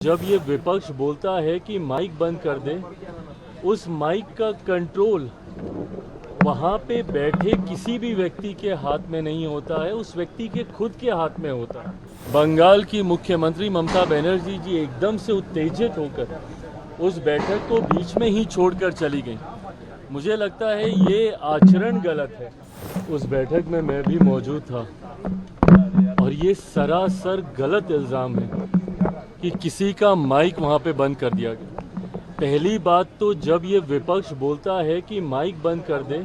जब ये विपक्ष बोलता है कि माइक बंद कर दे, उस माइक का कंट्रोल वहाँ पे बैठे किसी भी व्यक्ति के हाथ में नहीं होता है, उस व्यक्ति के खुद के हाथ में होता है। बंगाल की मुख्यमंत्री ममता बनर्जी जी एकदम से उत्तेजित होकर उस बैठक को बीच में ही छोड़कर चली गई। मुझे लगता है ये आचरण गलत है। उस बैठक में मैं भी मौजूद था और ये सरासर गलत इल्ज़ाम है कि किसी का माइक वहाँ पे बंद कर दिया गया। पहली बात तो जब ये विपक्ष बोलता है कि माइक बंद कर दे,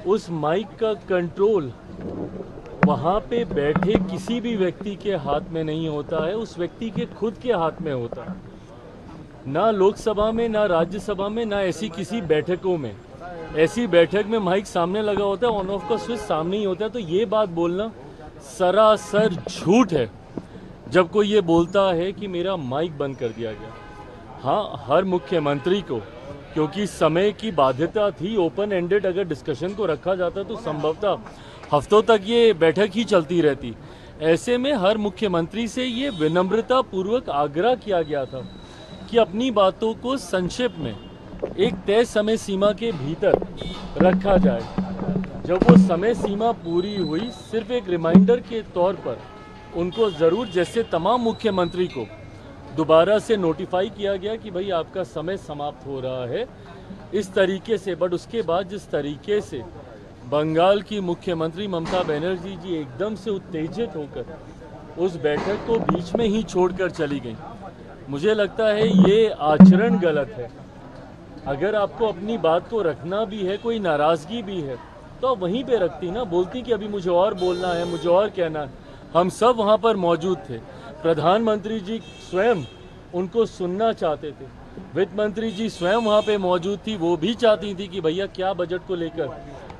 उस माइक का कंट्रोल वहाँ पे बैठे किसी भी व्यक्ति के हाथ में नहीं होता है, उस व्यक्ति के खुद के हाथ में होता है। ना लोकसभा में, ना राज्यसभा में, ना ऐसी किसी बैठकों में। ऐसी बैठक में माइक सामने लगा होता है, ऑन ऑफ का स्विच सामने ही होता है। तो ये बात बोलना सरासर झूठ है जब कोई ये बोलता है कि मेरा माइक बंद कर दिया गया। हाँ, हर मुख्यमंत्री को, क्योंकि समय की बाध्यता थी, ओपन एंडेड अगर डिस्कशन को रखा जाता तो संभवतः हफ्तों तक ये बैठक ही चलती रहती। ऐसे में हर मुख्यमंत्री से ये विनम्रता पूर्वक आग्रह किया गया था कि अपनी बातों को संक्षेप में एक तय समय सीमा के भीतर रखा जाए। जब वो समय सीमा पूरी हुई, सिर्फ एक रिमाइंडर के तौर पर उनको ज़रूर, जैसे तमाम मुख्यमंत्री को दोबारा से नोटिफाई किया गया कि भाई आपका समय समाप्त हो रहा है, इस तरीके से। बट उसके बाद जिस तरीके से बंगाल की मुख्यमंत्री ममता बनर्जी जी एकदम से उत्तेजित होकर उस बैठक को बीच में ही छोड़कर चली गई, मुझे लगता है ये आचरण गलत है। अगर आपको अपनी बात को रखना भी है, कोई नाराज़गी भी है, तो आप वहीं पे रखती ना, बोलती कि अभी मुझे और बोलना है, मुझे और कहना है। हम सब वहाँ पर मौजूद थे। प्रधानमंत्री जी स्वयं उनको सुनना चाहते थे। वित्त मंत्री जी स्वयं वहाँ पे मौजूद थी, वो भी चाहती थी कि भैया क्या बजट को लेकर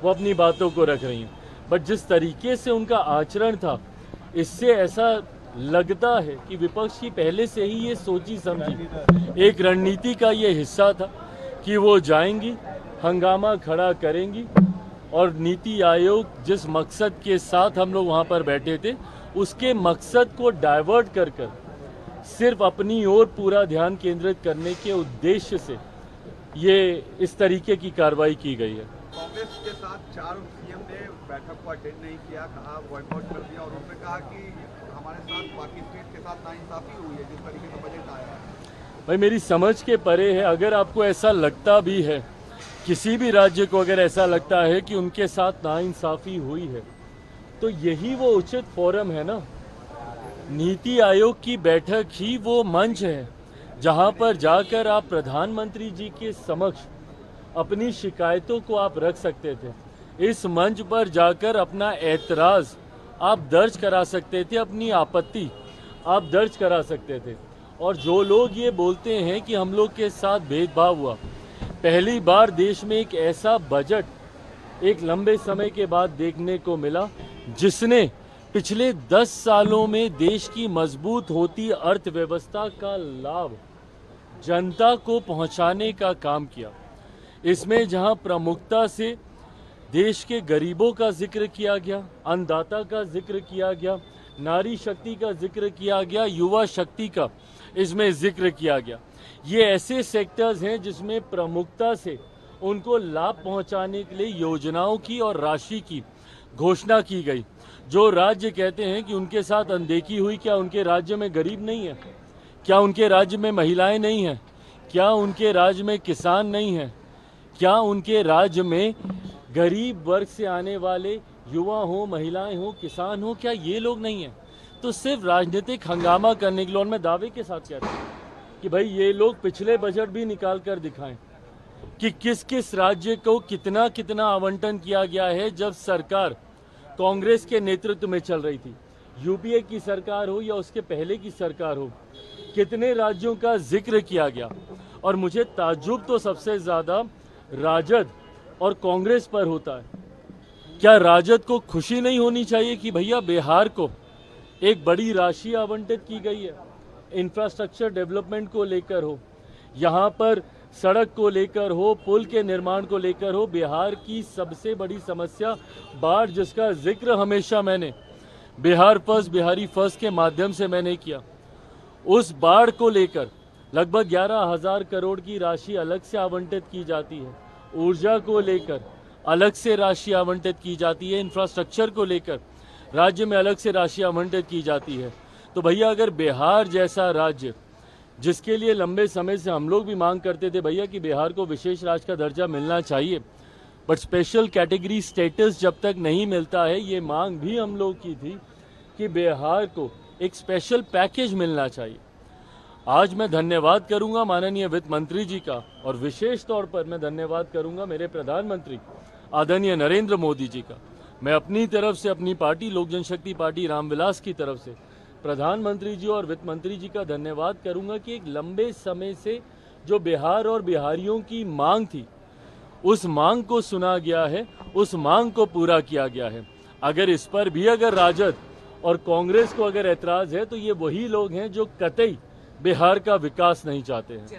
वो अपनी बातों को रख रही हैं। बट जिस तरीके से उनका आचरण था, इससे ऐसा लगता है कि विपक्ष की पहले से ही ये सोची समझी एक रणनीति का ये हिस्सा था कि वो जाएंगी, हंगामा खड़ा करेंगी और नीति आयोग जिस मकसद के साथ हम लोग वहाँ पर बैठे थे, उसके मकसद को डाइवर्ट कर सिर्फ अपनी ओर पूरा ध्यान केंद्रित करने के उद्देश्य से ये इस तरीके की कार्रवाई की गई है। कांग्रेस के साथ 4 सीएम ने बैठक को अटेंड नहीं किया, कहा बॉयकॉट कर दिया, और उन्होंने कहा कि हमारे साथ बाकी स्टेट के साथ नाइंसाफी हुई है जिस तरीके से बजट आया है। भाई मेरी समझ के परे है। अगर आपको ऐसा लगता भी है, किसी भी राज्य को अगर ऐसा लगता है कि उनके साथ नाइंसाफी हुई है, तो यही वो उचित फोरम है ना। नीति आयोग की बैठक ही वो मंच है जहां पर जाकर आप प्रधानमंत्री जी के समक्ष अपनी शिकायतों को आप रख सकते थे। इस मंच पर जाकर अपना ऐतराज़ आप दर्ज करा सकते थे, अपनी आपत्ति आप दर्ज करा सकते थे। और जो लोग ये बोलते हैं कि हम लोग के साथ भेदभाव हुआ, पहली बार देश में एक ऐसा बजट एक लंबे समय के बाद देखने को मिला जिसने पिछले 10 सालों में देश की मजबूत होती अर्थव्यवस्था का लाभ जनता को पहुंचाने का काम किया। इसमें जहां प्रमुखता से देश के गरीबों का जिक्र किया गया, अन्नदाता का जिक्र किया गया, नारी शक्ति का जिक्र किया गया, युवा शक्ति का इसमें जिक्र किया गया। ये ऐसे सेक्टर्स हैं जिसमें प्रमुखता से उनको लाभ पहुंचाने के लिए योजनाओं की और राशि की घोषणा की गई। जो राज्य कहते हैं कि उनके साथ अनदेखी हुई, क्या उनके राज्य में गरीब नहीं है? क्या उनके राज्य में महिलाएं नहीं हैं? क्या उनके राज्य में किसान नहीं हैं? क्या उनके राज्य में गरीब वर्ग से आने वाले युवा हो, महिलाएं हो, किसान हो, क्या ये लोग नहीं हैं? तो सिर्फ राजनीतिक हंगामा करने के लिए, और मैं दावे के साथ कहता हूँ कि भाई ये लोग पिछले बजट भी निकाल कर दिखाएं कि किस किस राज्य को कितना कितना आवंटन किया गया है जब सरकार कांग्रेस के नेतृत्व में चल रही थी। यूपीए की सरकार हो या उसके पहले की सरकार हो, कितने राज्यों का जिक्र किया गया। और मुझे ताज्जुब तो सबसे ज़्यादा राजद और कांग्रेस पर होता है। क्या राजद को खुशी नहीं होनी चाहिए कि भैया बिहार को एक बड़ी राशि आवंटित की गई है, इंफ्रास्ट्रक्चर डेवलपमेंट को लेकर हो, यहाँ पर सड़क को लेकर हो, पुल के निर्माण को लेकर हो। बिहार की सबसे बड़ी समस्या बाढ़, जिसका जिक्र हमेशा मैंने बिहार फर्स्ट, बिहारी फर्स्ट के माध्यम से मैंने किया। उस बाढ़ को लेकर लगभग 11,000 करोड़ की राशि अलग से आवंटित की जाती है, ऊर्जा को लेकर अलग से राशि आवंटित की जाती है, इंफ्रास्ट्रक्चर को लेकर राज्य में अलग से राशि आवंटित की जाती है। तो भैया अगर बिहार जैसा राज्य, जिसके लिए लंबे समय से हम लोग भी मांग करते थे भैया कि बिहार को विशेष राज्य का दर्जा मिलना चाहिए, बट स्पेशल कैटेगरी स्टेटस जब तक नहीं मिलता है, ये मांग भी हम लोग की थी कि बिहार को एक स्पेशल पैकेज मिलना चाहिए। आज मैं धन्यवाद करूंगा माननीय वित्त मंत्री जी का, और विशेष तौर पर मैं धन्यवाद करूंगा मेरे प्रधानमंत्री आदरणीय नरेंद्र मोदी जी का। मैं अपनी तरफ से, अपनी पार्टी लोक जनशक्ति पार्टी रामविलास की तरफ से प्रधानमंत्री जी और वित्त मंत्री जी का धन्यवाद करूंगा कि एक लंबे समय से जो बिहार और बिहारियों की मांग थी, उस मांग को सुना गया है, उस मांग को पूरा किया गया है। अगर इस पर भी अगर राजद और कांग्रेस को अगर ऐतराज है, तो ये वही लोग हैं जो कतई बिहार का विकास नहीं चाहते हैं।